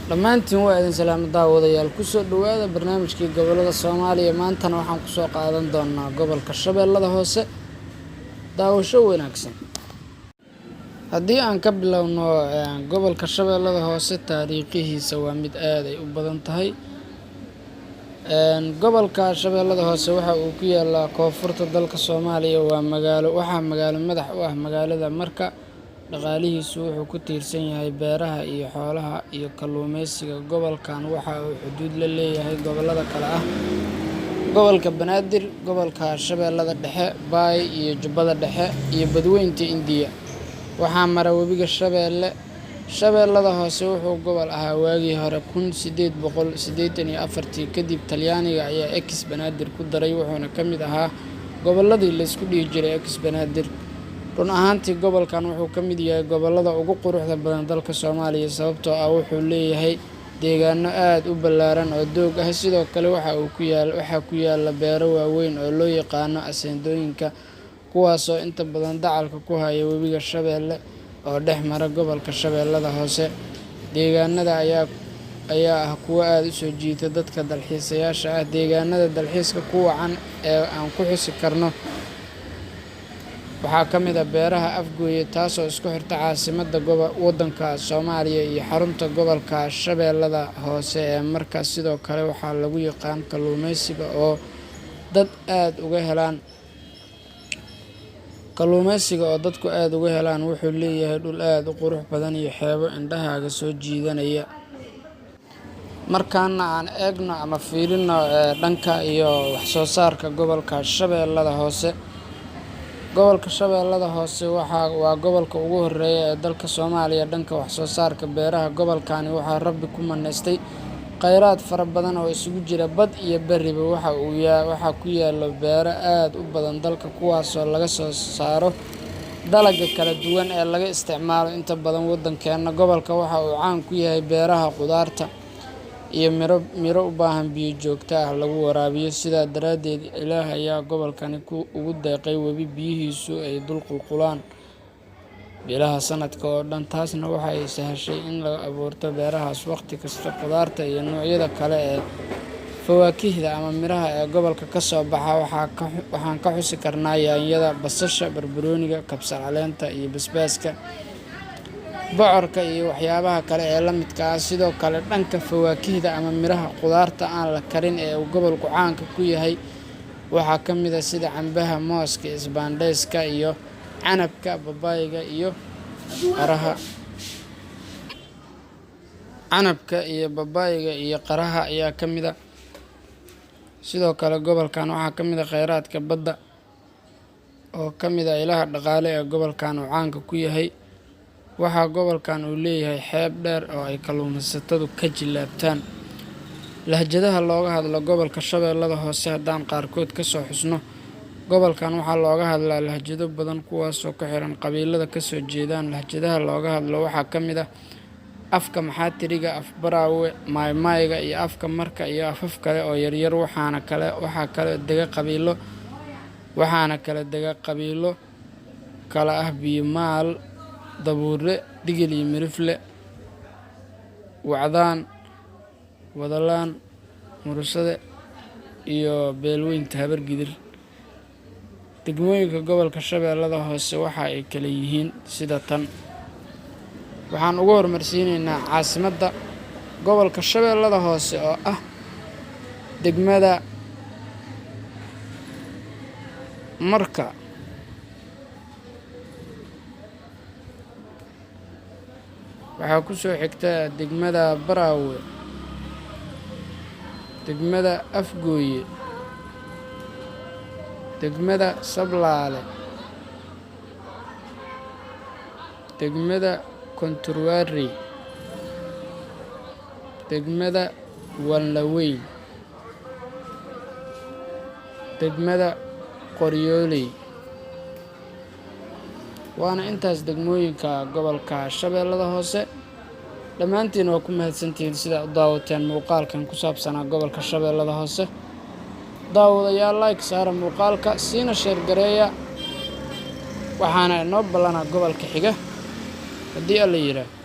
dhammaantiin waa idin salaamo daawadayaal ku soo dhawaada barnaamijkii gobolada Soomaaliya maantana waxaan ku soo qaadan doonaa gobolka Shabeellada Hoose daawasho wanaagsan haddii aan ka bilowno gobolka Shabeellada Hoose taariikhiisa waa mid aad ay u badan tahay gobolka Shabeellada Hoose waxa uu ku yaalaa koonfurta dalka Soomaaliya waa magaalo madax u ah magaalada Marka dhaqaalihiisu wuxuu ku tiirsan yahay beeraha iyo xoolaha iyo kalluumeysiga gobolkan waxa uu xuduud la leeyahay gobolada kale ah gobolka Banaadir gobolka Shabeellada Dhexe Baay iyo Jubbada Dhexe iyo Badweynta Indiya waxaa mara webiga Shabeellada Hoose wuxuu gobol ahaa waagii hore 1884 kadib Talyaaniga ayaa ex Banaadir ku daray wuxuuna ka mid ahaa goboladii la isku dhihi jiray ex Banaadir run ahaantii gobolkan wuxuu ka mid yahay gobolada ugu quruxda badan dalka Soomaaliya sababtoo ah wuxuu leeyahay deegaano aad u ballaaran oo doog ah sidoo kale waxa ku yaala beero waaweyn oo loo yaqaan aseendooyinka kuwaasoo inta badan dacalka ku haya webiga Shabeelle oo dhex mara gobolka Shabeellada Hoose deegaanada ayaa ah kuwa aad u soo jiita dadka dalxiisayaasha ah deegaanada dalxiiska ku wacan ee aan ku xusi karno waxaa ka mid ah beeraha Afgooye taasoo isku xirta caasimadda waddanka Soomaaliya iyo xarunta gobolka Shabeellada Hoose ee Marka sidoo kale waxaa lagu yaqaan kalluumeysiga oo dadku aad uga helaan wuxuu leeyahay dhul aad u qurux badan iyo xeebo indhahaaga soo jiidanaya markaana aan eegno ama fiirino dhanka iyo wax soo saarka gobolka Shabeellada Hoose gobolka Shabeellada Hoose waa gobolka ugu horeeya ee dalka Soomaaliya dhanka wax soo saarka beeraha gobolkani waxaa Rabbi ku maneystay kheyraad fara badan oo isugu jira bad iyo bariba waxa ku yaala beero aad u badan dalka kuwaasoo laga soo saaro dalagga kala duwan ee laga isticmaalo inta badan waddankeena gobolka waxa uu caan ku yahay beeraha khudaarta iyo miro u baahan biyo joogto ah lagu waraabiyo sidaa daraaddeed Ilaah ayaa gobolkani ugu deeqay webi biyihiisu ay dul qulqulaan bilaha sanadka oo dhan taasna waxa ay sahashay in la abuurto beerahaas waqti kasta khudaarta iyo noocyada kale ee fawaakihda ama miraha ee gobolka ka soo baxa waxaan ka xusi karnaa yaanyada basasha barbarooniga kabsar caleenta iyo basbaaska bocorka iyo waxyaabaha kale ee la midka ah sidoo kale dhanka fawaakihda ama miraha khudaarta aan la karin ee uu gobolku caanka ku yahay waxaa ka mid ah sida cambaha mooska isbaandhayska iyo canabka babaayga iyo qaraha ayaa ka mid ah sidoo kale gobolkan waxaa ka mid ah kheyraadka badda oo ka mid ah ilaha dhaqaale ee gobolkan uu caanka ku yahay waxaa gobolkan uu leeyahay xeeb dheer oo ay kalluumaysatadu ka jilaabtaan lahjadaha looga hadlo gobolka Shabeellada Hoose haddaan qaarkood ka soo xusno gobolkan waxaa looga hadlaa lahjado badan kuwaasoo ku xiran qabiilada ka soo jeedaan lahjadaha looga hadlo waxaa ka mid ah afka Maxaatiriga af Baraawe Maaymaayga iyo afka Marka iyo afaf kale oo yaryar waxaana kala qabiilo kala ah Biimaal Dabuure Digil iyo Mirifle Wacdaan Wadalaan Mursade iyo Beelweynta Habargidir degmooyinka gobolka Shabeellada Hoose waxa ay kala yihiin sida tan waxaan ugu hormarsiinaynaa caasimadda gobolka Shabeellada Hoose oo ah degmada Marka waxaa ku soo xigta degmada Baraawe degmada Afgooye degmada Sablaale degmada Konturwaari degmada Wanlaweyn degmada Qoryooley waana intaas degmooyinka gobolka Shabeellada Hoose dhammaantiin waa ku mahadsantihiin sida u daawateen muuqaalkan ku saabsanaa gobolka Shabeellada Hoose daawadayaal like saara muuqaalka siina share gareeya waxaana inoo ballanaa gobolka xiga haddii alla yiraahdo